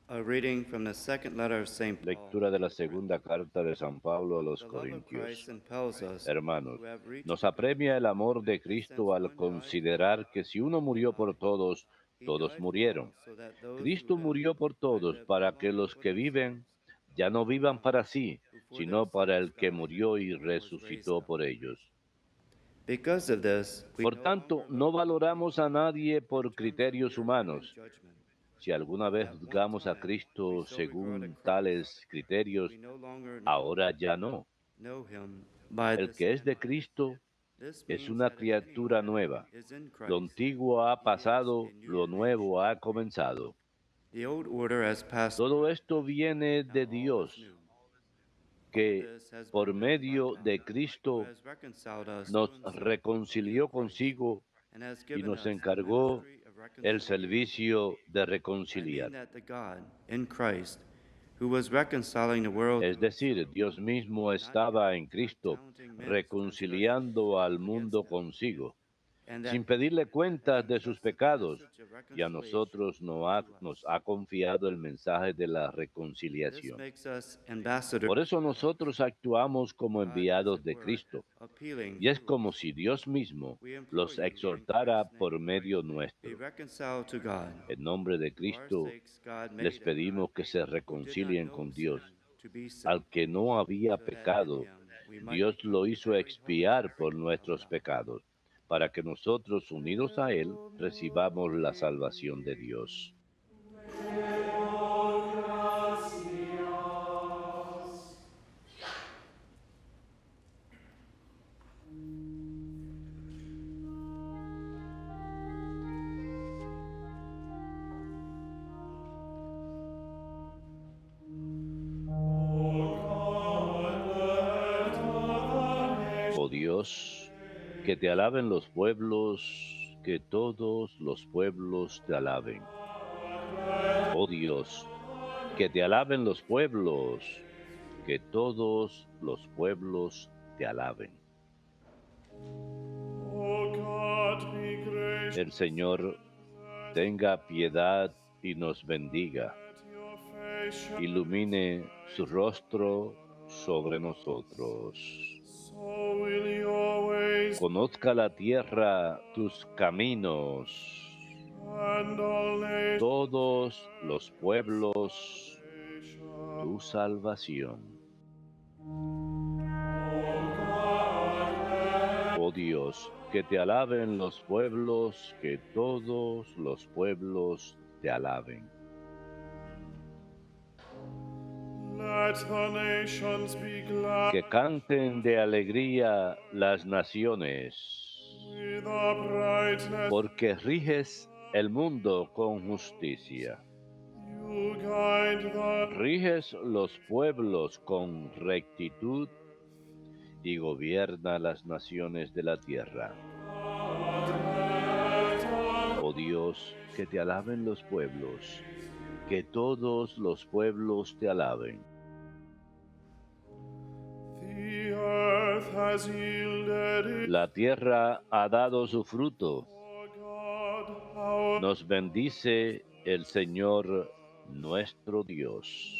A reading from the second letter of St. Paul Lectura de to la the segunda Corinthians. carta de San Pablo a los The love of Christ Corintios. impels us, Hermanos, who have reached nos maturity, apremia el amor de since Cristo al one died for all, considerar que si uno all murió por died. todos, He todos died for all, murieron. so that those who Cristo live murió por might todos live no para que longer los for que viven themselves, ya but no for vivan God, para sí, who for their sino para sakes el que died murió y and was raised resucitó up. por ellos. Because of this, we Por no tanto, longer no look upon valoramos people a nadie in por terms of criterios mere human humanos. judgment. Si alguna If vez at one juzgamos a time we Cristo so regarded según Christ, tales criterios, we no longer ahora ya no. know him by El the que es de standard. Cristo This es means una that if criatura anyone nueva. is in Lo Christ, antiguo ha he is pasado, a new lo creation. nuevo ha comenzado. The old order has passed Todo by. esto viene Now de all is Dios, new. All que this has por been written by medio God, de who Cristo has reconciled us to nos himself through reconcilió Christ, consigo and has y given nos us the encargó ministry of el reconciliation. servicio de I mean reconciliar. that the God in Christ, who was reconciling the world Es to decir, himself, Dios mismo did not estaba count en Cristo untalented men's transgressions reconciliando al against mundo them, consigo, and sin that pedirle has cuentas de sus entrusted the pecados, message of y a reconciliation nosotros to nos us. ha confiado el mensaje de la This reconciliación. makes us Por ambassadors eso for Christ. nosotros actuamos como God, as enviados it de were, Cristo, appealing y es through como us. si Dios mismo We implore los you in exhortara Christ's por name, medio be nuestro. reconciled to God. En nombre de For our Cristo sakes, God les made him, pedimos que se who did not reconcilien know con sin, Dios. to be sin, Al que no había so that in pecado, him we might Dios become lo the hizo very holy expiar por of nuestros God. pecados, para que nosotros, unidos a Él, recibamos la salvación de Dios. Oh Dios, que te alaben los pueblos, que todos los pueblos te alaben. Oh Dios, que te alaben los pueblos, que todos los pueblos te alaben. El Señor tenga piedad y nos bendiga. Ilumine su rostro sobre nosotros. Conozca la tierra tus caminos. Todos los pueblos tu salvación. Oh Dios, que te alaben los pueblos, que todos los pueblos te alaben. Que canten de alegría las naciones, porque riges el mundo con justicia. Riges los pueblos con rectitud y gobierna las naciones de la tierra. Oh Dios, que te alaben los pueblos, que todos los pueblos te alaben. La tierra ha dado su fruto. Nos bendice el Señor nuestro Dios.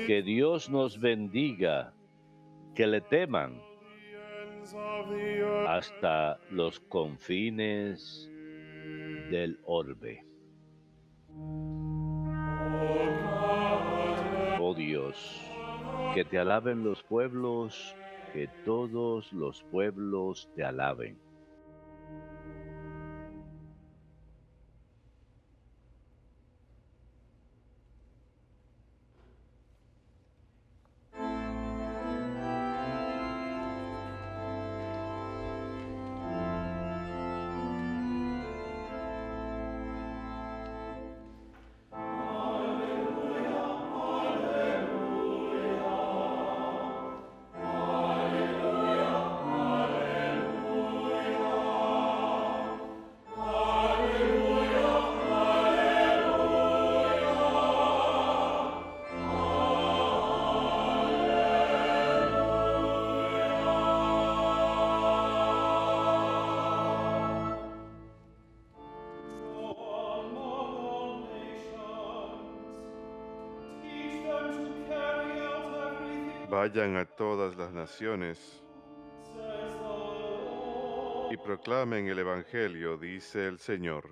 Que Dios nos bendiga, que le teman hasta los confines del orbe. Oh Dios, que te alaben los pueblos, que todos los pueblos te alaben. Vayan a todas las naciones y proclamen el Evangelio, dice el Señor.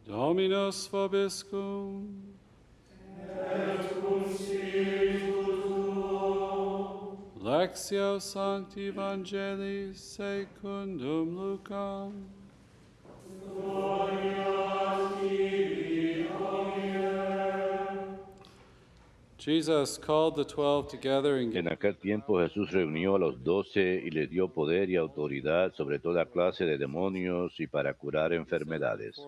Dominus vobiscum. Lectio Sancti Evangelii secundum Lucam. Jesus called the 12 together and En aquel tiempo Jesús reunió a los 12 y les dio poder y autoridad sobre toda clase de demonios y para curar enfermedades.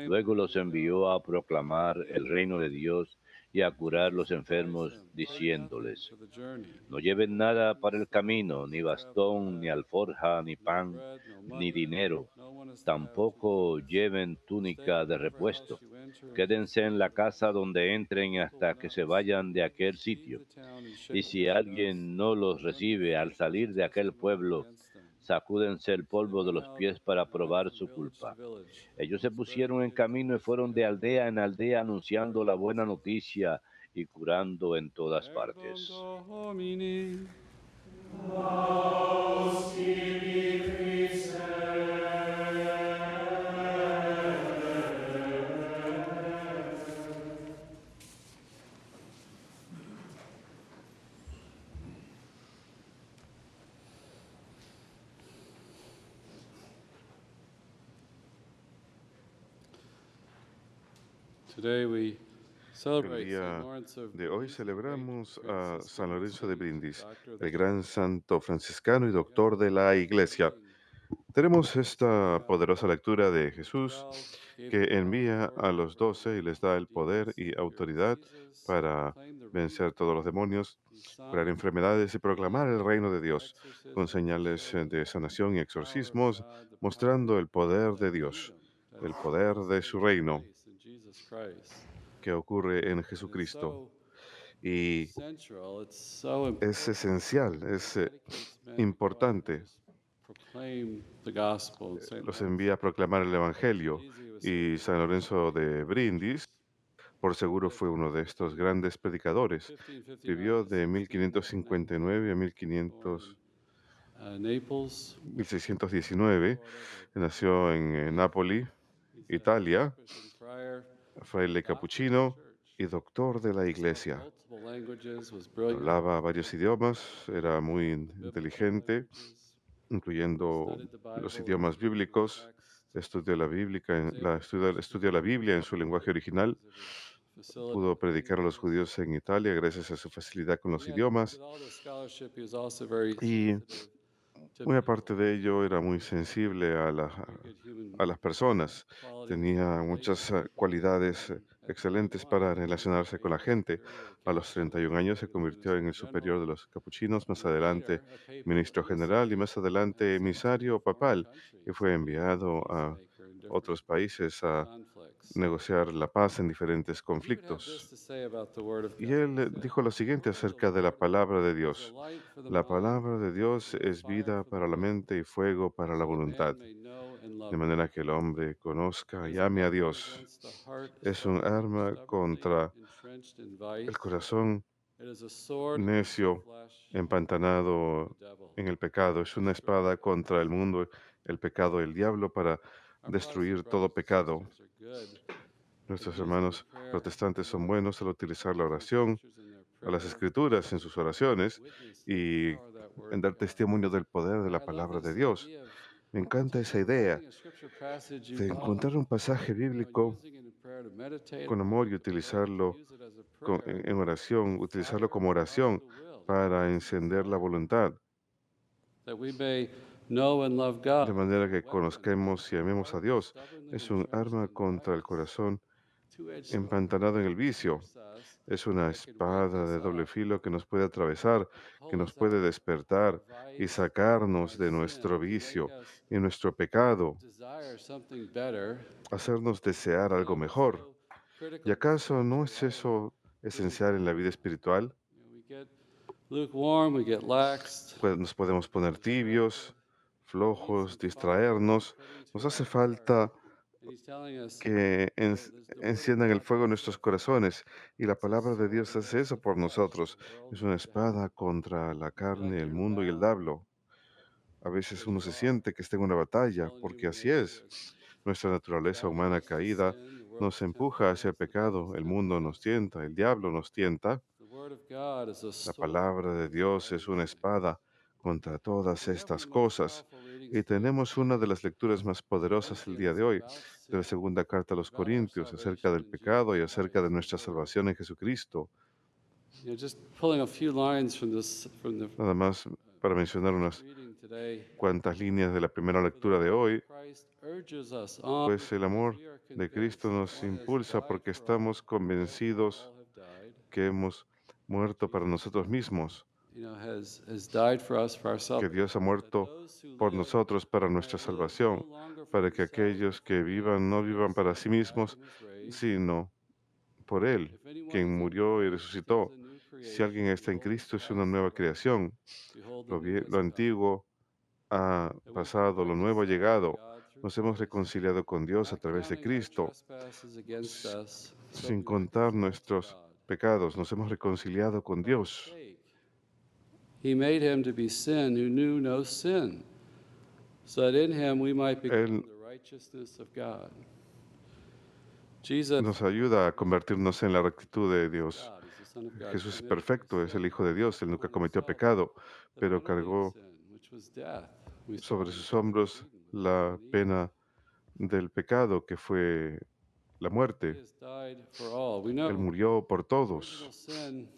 Luego los envió a proclamar el reino de Dios y a curar los enfermos, diciéndoles: no lleven nada para el camino, ni bastón, ni alforja, ni pan, ni dinero. Tampoco lleven túnica de repuesto. Quédense en la casa donde entren hasta que se vayan de aquel sitio. Y si alguien no los recibe al salir de aquel pueblo, sacúdense el polvo de los pies para probar su culpa. Ellos se pusieron en camino y fueron de aldea en aldea anunciando la buena noticia y curando en todas partes. Domini. Today we El celebrate día Saint Lawrence of de hoy Brindisi, celebramos great a Franciscan San Lorenzo de saint, Brindis, doctor of the el church. gran santo franciscano y doctor de We have la the Iglesia. reading Tenemos esta that poderosa lectura de the Jesús 12 gave que the power and envía a authority los over 12 y les da el poder demons y to cure autoridad diseases, para proclaim the reign vencer of todos los God, demonios, do curar signs, enfermedades y proclamar el reino de Dios con exorcisms, to señales show de sanación y the power of exorcismos, God, the mostrando power el of poder de that Dios, kingdom that el is poder de su taking reino place in Jesus Christ. que ocurre en And it's Jesucristo. so Y central, it's so es important esencial, that he es dedicates men to go out and importante. just proclaim the gospel. And St. Los Lawrence envía a proclamar el of Evangelio. Brindisi was Y certainly one San of those Lorenzo great de Brindis, predicators. por seguro, Lived fue from uno de estos grandes predicadores. 1559 Vivió to de 1619, 1559 a born in Naples, 1619. Florida, but Nació en Nápoli, he said, I was a Italia, Christian friar, fraile doctor of the capuchino church. y doctor de la Spoke Iglesia. multiple languages, was brilliant, Hablaba varios idiomas, era muy the biblical inteligente, languages, incluyendo studied the los Bible in idiomas its original bíblicos. text, Estudió la Biblia, was able to preach to estudió la Jews Biblia in en su Italy lenguaje original. because of his facility Pudo with predicar a los languages. judíos en Italia gracias a su facilidad con And los yet, idiomas. with all the scholarship, he was also very Y sensitive to muy people. aparte de ello, era muy He had sensible very good a human las personas. qualities to Tenía relate to muchas people. cualidades And at excelentes 31, para he became the relacionarse con la great gente. superior of the A los Capuchin 31 años se Society, the convirtió en Minister el superior General, de los capuchinos, más and then adelante later a papal ministro general y emissary, más and adelante sent to emisario foreign papal, y countries fue to be a enviado a peacemaker in different otros países a conflicts. negociar la paz en diferentes And he would have this conflictos. to say about the Word of Y God. él He said, dijo lo the siguiente Word of the acerca de la Lord palabra de is a Dios. light for the La mind palabra de Dios and a es fire vida for the para la will, mente y fuego para la so that voluntad, man may know and de love manera God. que el hombre It conozca y is a ame a weapon Dios. against a heart Es un arma stubbornly contra entrenched in el vice. corazón It is a sword against the necio, flesh and empantanado the devil en el pecado. Es to una destroy espada it. contra el mundo, el pecado, el diablo, para Our destruir Protestant todo brothers and pecado. sisters are good at Nuestros using the hermanos prayer of protestantes the son Word, buenos al utilizar la using the oración, scriptures in their a las prayer escrituras en sus to oraciones witness to the y power of that Word en of dar God. testimonio del poder de And la I love palabra de this Dios. idea of Me encanta just esa idea finding a scripture passage you de love, encontrar un pasaje bíblico using it in prayer to meditate con upon amor y it, but later to utilizarlo use it as a prayer en to oración, utilizarlo fire como up oración the will, to para increase the encender la desire, voluntad, that we may know and love de God. It is manera a que weapon against conozcamos y a amemos a heart Dios. stubbornly Es un entrenched arma in contra el vice. corazón two-edged sword empantanado en el that vicio. pierces us, Es una that could wake espada us de doble up, filo que nos puede atravesar, que pull nos us out puede of our despertar y vice, sacarnos our de nuestro sin, to make vicio us y nuestro pecado, desire something better. hacernos desear algo It's mejor. so ¿Y critical to acaso no spiritual es life eso esencial en la physically. vida espiritual? We get lukewarm, we get laxed, Pues nos podemos poner tibios, we need some flojos, fire to be distraernos. put Nos into hace our heart. falta And he's telling us, que the Word of enciendan el God fuego en does nuestros that for us. corazones. Y la It's a palabra de sword Dios hace against eso the por flesh, nosotros. the world, Es and una the devil. espada contra la You feel carne, like el you're in mundo y el battle, diablo. A veces because uno you se are. siente que está en una batalla, Fallen porque human así es. nature is Nuestra naturaleza driving humana us to caída sin. The nos world's empuja tempting hacia el us, the devil's pecado, el mundo tempting nos us. tienta, el diablo nos tienta. The Word of God is a La sword palabra de against Dios all es these una things. espada contra todas We have one of estas the most cosas. powerful readings Y today tenemos una de from las lecturas más poderosas el día Corinthians de hoy, about de la sin, segunda carta a los about our Corintios, acerca salvation del in pecado Jesus y acerca de Christ, the nuestra Lord. salvación en Jesucristo. Just pulling a few lines from the Nada más para mencionar first unas reading today. cuantas líneas de la primera For the lectura de love of hoy, Christ urges us on pues el because amor we are de convinced Cristo that nos one has impulsa died porque for all, estamos therefore convencidos all have died. que hemos muerto para Jesus, nosotros mismos, has died for us for our que Dios ha salvation, that muerto those who por live nosotros para nuestra might live no salvación, longer for para que themselves, aquellos but que for Him vivan no who vivan lives para and sí died mismos, and was raised. sino por Él, If anyone quien is in murió y Christ, he is resucitó. a new Si alguien creation. está en Behold, has Cristo, es una passed nueva away. creación. Behold, the new Lo has come. antiguo ha That we've been pasado, lo nuevo ha reconciled to llegado. God through Nos hemos Christ, reconciliado con Dios a not través de counting our Cristo. trespasses against S- us, so Sin we contar reconcile to nuestros God. pecados, nos hemos reconciliado con For our Dios. sake, He made Him to be sin who knew no sin, so that in Him we might become Él the righteousness of God. Jesus nos ayuda a convertirnos en la rectitud de is Dios. God. He's the Son of God, Jesús es committed no perfecto, es el sin, Hijo de Dios, Él taking nunca on cometió Himself pecado, the pero penalty of cargó sin, which was death. We saw sobre in the sus Garden of hombros Eden with Adam la and Eve. pena del pecado, que fue la He muerte. has died for all. We Él know murió por the todos. original sin,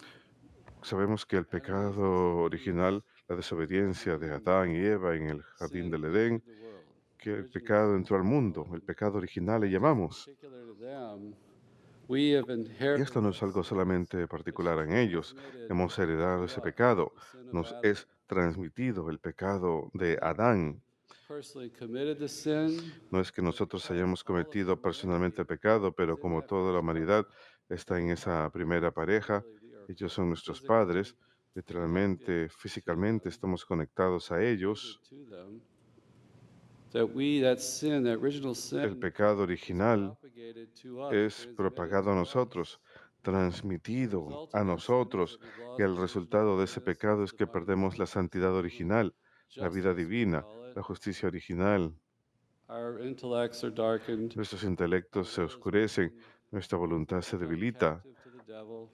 Sabemos que el Adam and Eve's pecado disobedience, original, la desobediencia de Adán y Eva en el jardín sin del entered Edén, the world. que The el original pecado sin, entró al we mundo, call it. el pecado original le Not just llamamos. particular to them. We have Y inherited esto no that es algo sin. solamente It's particular en ellos. transmitted Hemos heredado to ese us, pecado. the sin of Nos Adam. es transmitido el pecado de Not that we Adán. personally committed the sin, No es que but nosotros because hayamos all of cometido personalmente humanity el pecado, is pero in como that toda la first humanidad couple, está en they esa have primera pareja, literally, they are ellos son nuestros physically padres, connected literalmente, to físicamente them, estamos conectados a ellos. related to them. That sin, that original El sin, pecado is original propagated to us, es transmitted propagado a to us. nosotros, The transmitido result a of that sin is nosotros, that we've y lost el the original resultado de ese pecado innocence, es que divine perdemos la santidad justice, original, la vida justice we divina, call it. la justicia original. Our intellects are darkened, Nuestros our intelectos se will is oscurecen, weakened, nuestra voluntad se become debilita, captive to the devil,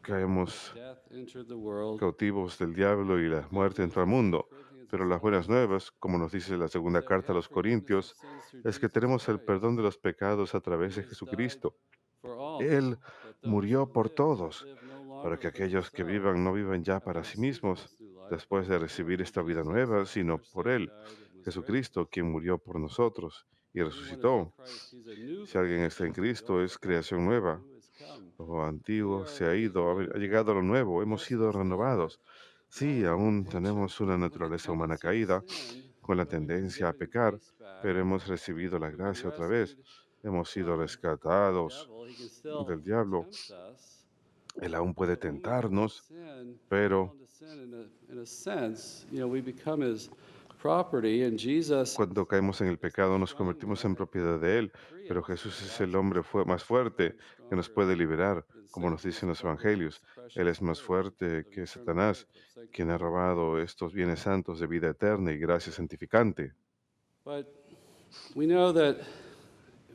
because caemos death entered the world. cautivos del diablo y But la the good muerte news entró al in Second mundo. Corinthians Pero is las telling buenas us nuevas, como nos dice la is segunda that we carta a have los forgiveness of Corintios, sins through es que Jesus tenemos el perdón de Christ. los pecados a través He de has died Jesucristo. for all, Él that those murió who por live might todos, live no para longer que for aquellos que vivan themselves no vivan ya after para sí receiving mismos, this new life, después but de for Him, recibir for esta vida Jesus, nueva, who for sino our por sake Él, died and was raised. Jesucristo, quien murió por nosotros y If anyone is in resucitó. Christ, He's a new Si alguien está en creation. The Cristo, old has es passed creación away, the nueva. new has come. Lo We antiguo are se ha ido, renewed, ha llegado a lo nuevo, hemos just sido as they were. renovados. Sí, Now, in aún picture, tenemos una with a naturaleza humana tendency to caída, sin, con la but we've been tendencia a given pecar, grace back. pero hemos recibido la We've been gracia otra vez. rescued Hemos sido from the rescatados devil. He can still del diablo. tempt us, Él aún puede but when we fall into tentarnos, sin, pero in a sense, we become His property, and Jesus cuando caemos en el is the pecado nos strong convertimos en man that can propiedad de Él. free Pero us. Jesús The es el gospel hombre más declares that fuerte He's que nos stronger puede liberar, than como nos Satan, dicen los spoken of evangelios. His Él precious es más words fuerte of que eternal Satanás, life, of 2 quien ha Timothy. robado estos bienes santos de vida eterna y gracia santificante. But we know that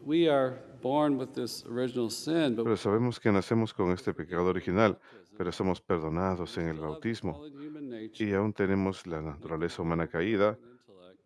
we are born with this original sin, but Pero sabemos que nacemos con we're este pecado forgiven in original, baptism. pero somos perdonados We en el still have the bautismo fallen human y nature, aún tenemos la nothing naturaleza humana better than our caída, own intellect.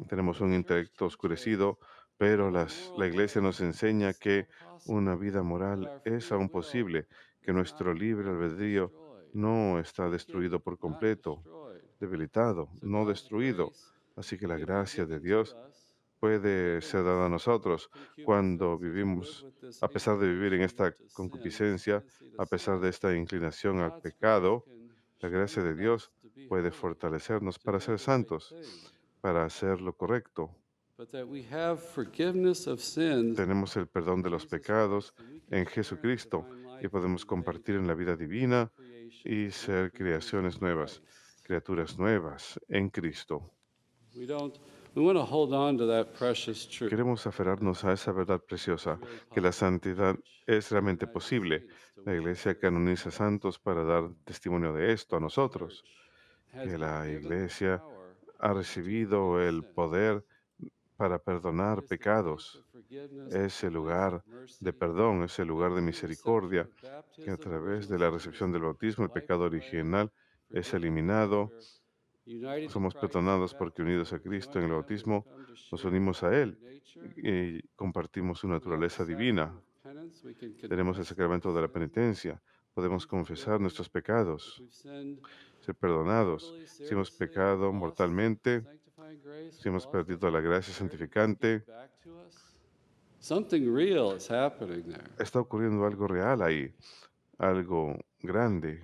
tenemos But un the church intelecto teaches oscurecido, pero that a la moral iglesia life nos enseña is still que una possible, vida that moral our es free aún will posible, que is not nuestro libre completely albedrío destroyed, no está weakened, destruido por but not completo, destroyed. debilitado, So no God's destruido. grace Así que la can be gracia de given to Dios us puede ser dada a nosotros cuando vivimos, a pesar de vivir en esta concupiscencia, a pesar de esta inclinación al pecado. La gracia de Dios puede fortalecernos para ser santos, para hacer lo correcto. but that we have forgiveness of sins Tenemos el perdón de in los Jesus pecados Christ, and we can en share in the Jesucristo divine y life podemos through faith compartir en la vida and new divina y creations, new ser creatures in creaciones nuevas, Christ. criaturas nuevas en Cristo. We don't, we want to hold on to that precious truth. Queremos aferrarnos a esa verdad It's preciosa, really que la possible. santidad es realmente Canonizes posible. saints to La witness Iglesia to this canoniza truth. santos para dar testimonio de esto a The nosotros, church has que been la given the Iglesia power ha to forgive recibido el sin. poder para It perdonar is the place of pecados. forgiveness, the Es el place of lugar de mercy, perdón, es el lugar and de through reception misericordia, of que a baptism, través original de la sin recepción is del bautismo el wiped pecado away, original es forgiven because eliminado. we're united to Somos Christ in perdonados porque unidos baptism. a We Cristo join en to el Him. We bautismo become to nos share His unimos a Él very nature. y compartimos su We have the naturaleza sacrament divina. of penance. We can Tenemos el confess our sacramento de la sins, penitencia. Podemos be confesar forgiven. nuestros If pecados, we've sinned ser perdonados. mortally, Si hemos seriously, or pecado lost mortalmente, sanctifying grace, si hemos lost the perdido la hope of gracia inheritance given santificante, back to us, something real is happening there. está ocurriendo algo real ahí, algo grande.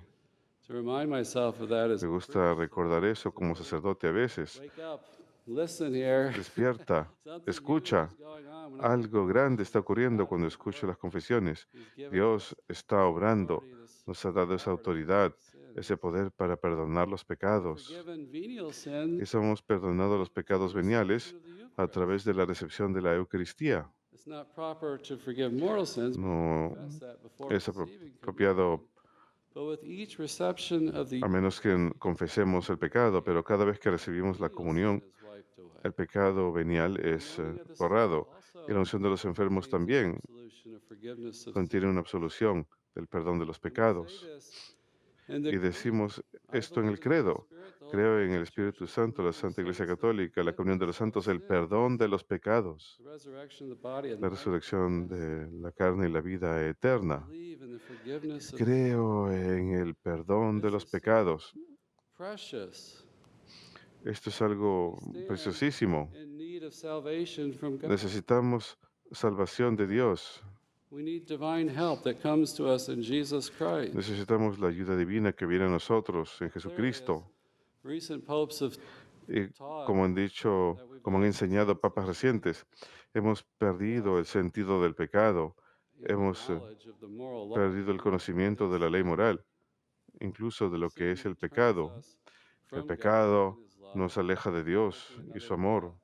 To remind myself of that as Me a gusta priest, recordar sometimes eso I como say, sacerdote a veces. wake up, listen here. Despierta, Something huge escucha. is going on when I hear Algo grande está confessions. ocurriendo God is cuando at escucho work. las confesiones. He's given Dios us está this obrando, authority, this nos ha dado esa power to autoridad, forgive sins. ese poder para perdonar los And we're pecados. forgiven venial Y sins somos perdonados los through the pecados reception veniales of the a través Eucharist. de la recepción de la Eucaristía. It's not proper to forgive mortal sins. We can No confess that before es receiving communion. apropiado But with each reception of the a menos que Eucharist, confesemos el pecado, pero cada vez que recibimos la venial sin comunión, is wiped away. el pecado venial The es anointing of the sick borrado. Y la also unción de los enfermos contains an también absolution of forgiveness of contiene una sins. absolución del perdón de los And we say pecados. this in the Y Creed. decimos I esto en believe el in the Holy credo. Spirit, the Holy Creo en el Catholic Church, Espíritu the Santo, la communion of the Santa Iglesia saints, the Católica, la comunión de los forgiveness of santos, el perdón sins, de los pecados, the resurrection of the body, and la life resurrección everlasting. de la carne y la vida I eterna. believe in the forgiveness of Creo sins. en el perdón de This los is so pecados. precious. Esto es We algo stand preciosísimo. in need of salvation from God. Necesitamos salvación de Dios. We need divine help that comes to us in Jesus Christ. Necesitamos la ayuda divina que viene a nosotros en Clearly, as Jesucristo. recent popes have Y taught, como han dicho, that we've como han lost the enseñado sense papas of recientes, hemos perdido el lost sentido del pecado. even Hemos knowledge of the moral law. perdido el conocimiento de la ley moral, incluso de lo que es Sin el turns pecado. us El from God and pecado His love nos aleja de Dios into y su another amor. path.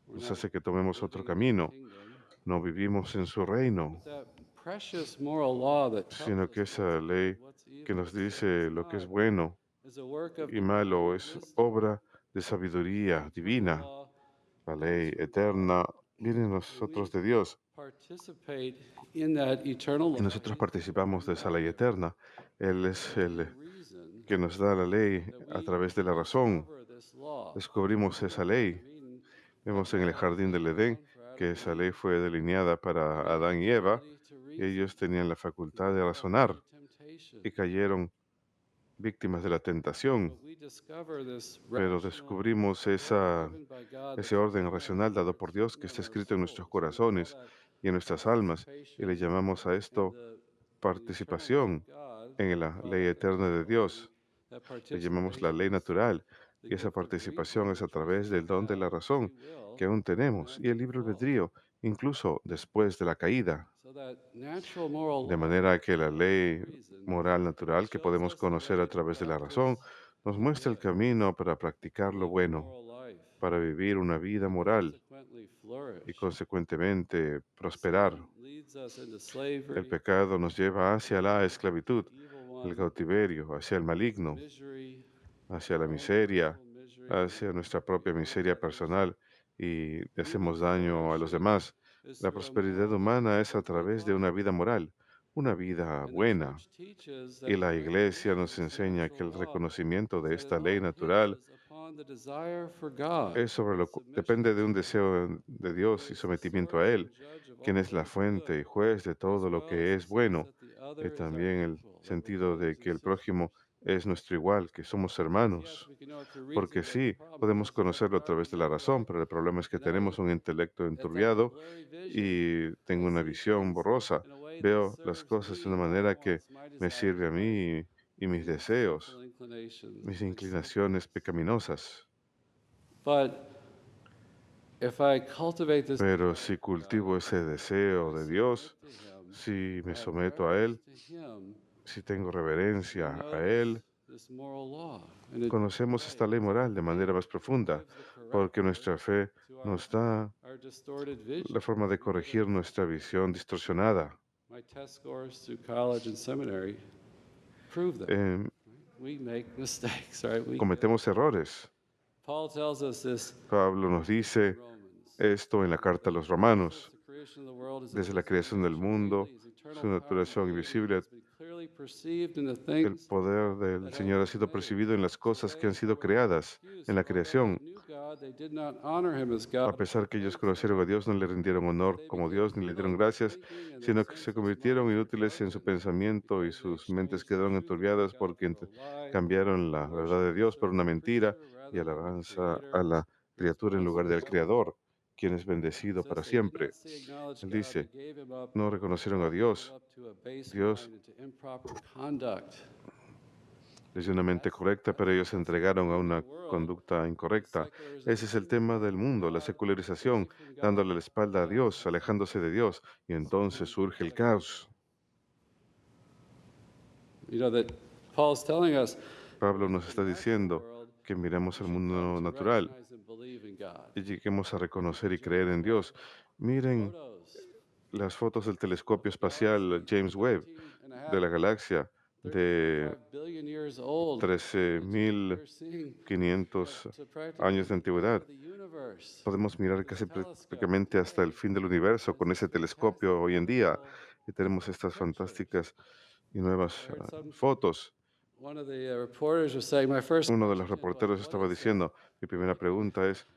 We're Nos not hace que tomemos otro living in His camino. kingdom, No vivimos en su reino, but that precious moral law that tells sino us que esa what's ley good, what's que evil, nos what's right, dice what's lo que es not, bueno is a work of y malo divine es wisdom. obra de sabiduría The eternal divina. law La comes ley from God, eterna viene a and nosotros we de Dios participate in that eternal y law. nosotros Jesus participamos de the esa ley author, eterna. Él es through el the reason que nos da la ley that a we través de la razón. discover this law. Descubrimos In the esa Garden ley. of Eden, that Vemos en el law was jardín laid del Edén down for Adam que and esa ley Eve. fue delineada para We have the Adán y Eva ability to y reason, ellos tenían la and facultad we de fell prey razonar to temptation. y cayeron víctimas de la tentación. But we discover this Pero rational descubrimos order given by God ese that's orden written in our racional dado por hearts, Dios written que in está our escrito en nuestros souls, and we call corazones that y en nuestras almas y le participation llamamos a in esto the eternal law of participación God. en We la call ley that the eterna de natural law, and Dios. that Le llamamos la participation ley is natural the y esa gift of reason, participación es a which we través del still don de have la free razón will que aún even tenemos y after el the libre fall. albedrío, incluso después de la caída. So that natural moral De law that manera we que can la know through ley reason moral natural que shows podemos us the conocer a way to través de la razón practice nos muestra el good, camino para to practicar lo live a bueno, moral life, para vivir una vida and moral consequently y flourish. consecuentemente The prosperar. sin leads us into El slavery, pecado nos lleva hacia la esclavitud, the evil el one, cautiverio, hacia el to maligno, misery, hacia la our own miseria, personal misery, and hacia nuestra we propia harm miseria others. personal y le Human hacemos daño a los flourishing demás. is La through a prosperidad moral life, humana es a a good través de una life. vida moral, una vida And the buena. church teaches Y that the la Iglesia recognition of nos this enseña que natural el law reconocimiento is de that it esta ley all natural hinges upon the desire for God es sobre and depende submission de un to Him, deseo de who Dios y is the sometimiento a source Él, and judge of quien all es that la is fuente y good, juez de as todo lo well as que the es sense bueno, that the y other is our también el equal, that we're sentido de brothers que and el prójimo sisters. es nuestro igual, que somos Yes, hermanos. we can know it through reason, Porque but the sí, problem podemos is we have conocerlo a través de la dark-viewed razón, pero el intellect. problema es que And now tenemos un intelecto it's like a enturbiado blurry vision. y tengo I una see visión things borrosa. in a way that Veo las serves cosas de me, una my manera que wants, my me desires, sirve a mí y mis sinful deseos, inclinations, mis my sinful inclinaciones wants. pecaminosas. But if I cultivate this Pero desire si for God, cultivo ese if I deseo de submit Dios, to Him, si I me have someto a reverence Él, to Him, si tengo we reverencia a know Él, this moral law in a deeper conocemos way esta ley because our moral de manera faith más profunda, gives the porque corrective nuestra fe to nos da our distorted la vision. forma de We know that corregir nuestra visión distorsionada. my test scores through college and seminary prove that. Em, We make mistakes, right? We get it Cometemos wrong. errores. Paul tells us this Pablo nos in dice Romans. esto en la carta a But los God, since Romanos. the creation of the world is Desde la invisible, creación del mundo, his eternal su power and naturaleza deity invisible, has been clearly perceived in the el things poder del that have Señor ha been sido made. percibido en las So cosas que they han who sido were being creadas accused, en la although they creación. knew God, they did not honor him as A God or pesar que ellos thank him. conocieron a Dios, no le rindieron But honor they como became Dios ni le futile dieron in their gracias, thinking, and their sino que se senseless convirtieron minds were inútiles en su darkened pensamiento y because they sus mentes exchanged the quedaron truth about enturbiadas God porque for a lie cambiaron la and verdad de worshiped and Dios por served una the mentira creature y rather than the alabanza a Creator la who is criatura en lugar also del God. Creador, quien es bendecido para Since they did siempre. not see acknowledge Él God, they dice, gave him up, no reconocieron a taught people Dios. up to a base Dios mind and to improper conduct. les dio una mente correcta, pero ellos se That's the entregaron a theme of the una world, conducta the incorrecta. Ese es el secularization, tema del removing mundo, la God, away secularización, from God, dándole la espalda a chaos Dios, ensues. alejándose de Dios, y So entonces we surge el out of control. caos. You know that Paul's telling us that we Pablo look nos at the está natural diciendo world, que miremos we el should come mundo to natural recognize and believe in God. y lleguemos a Look at reconocer y creer James en Webb Dios. Miren photos las fotos del of telescopio the espacial galaxy James Webb 13 and a de half, la galaxia de 13.5 billion years old. Imagine if we're seeing 13.500 to practically años de the end antigüedad. of the universe Podemos mirar with this casi telescope prácticamente hasta el today. fin del universo It's con this ese fantastic, telescopio hoy en día wonderful y tenemos estas pictures. fantásticas y nuevas I heard some fotos. one of the reporters was saying, my first Uno de los question was, reporteros what estaba is that? diciendo, mi primera What can we pregunta es,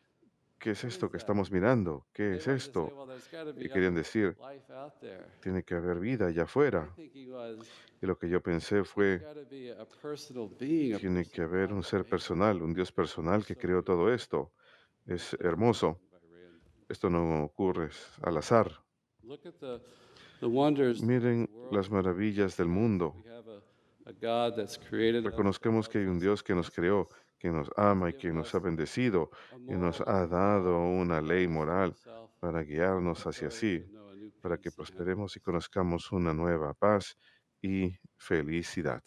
¿qué es what is esto que that? estamos mirando? And ¿Qué they es wanted to say, esto? well, there's got to Y be querían other decir, life out there. tiene que haber vida allá My afuera. thinking was, Y lo que yo pensé there's fue, got to be a personal being, a tiene que personal haber God un that ser made it. personal, un Dios personal que So creó todo beautiful. esto. Es It doesn't hermoso. happen by random. Esto no ocurre al azar. Look at the wonders of Miren the world. las maravillas del mundo. We have a God that's created us, that Reconozcamos que loves hay un us, that Dios que nos blesses creó, us, que nos that's ama y que given nos ha us bendecido a y nos moral ha dado law to una ley guide us to moral Himself, para guiarnos hacia so that we sí, can know a new para que peace and prosperemos y happiness. conozcamos una nueva paz y felicidad.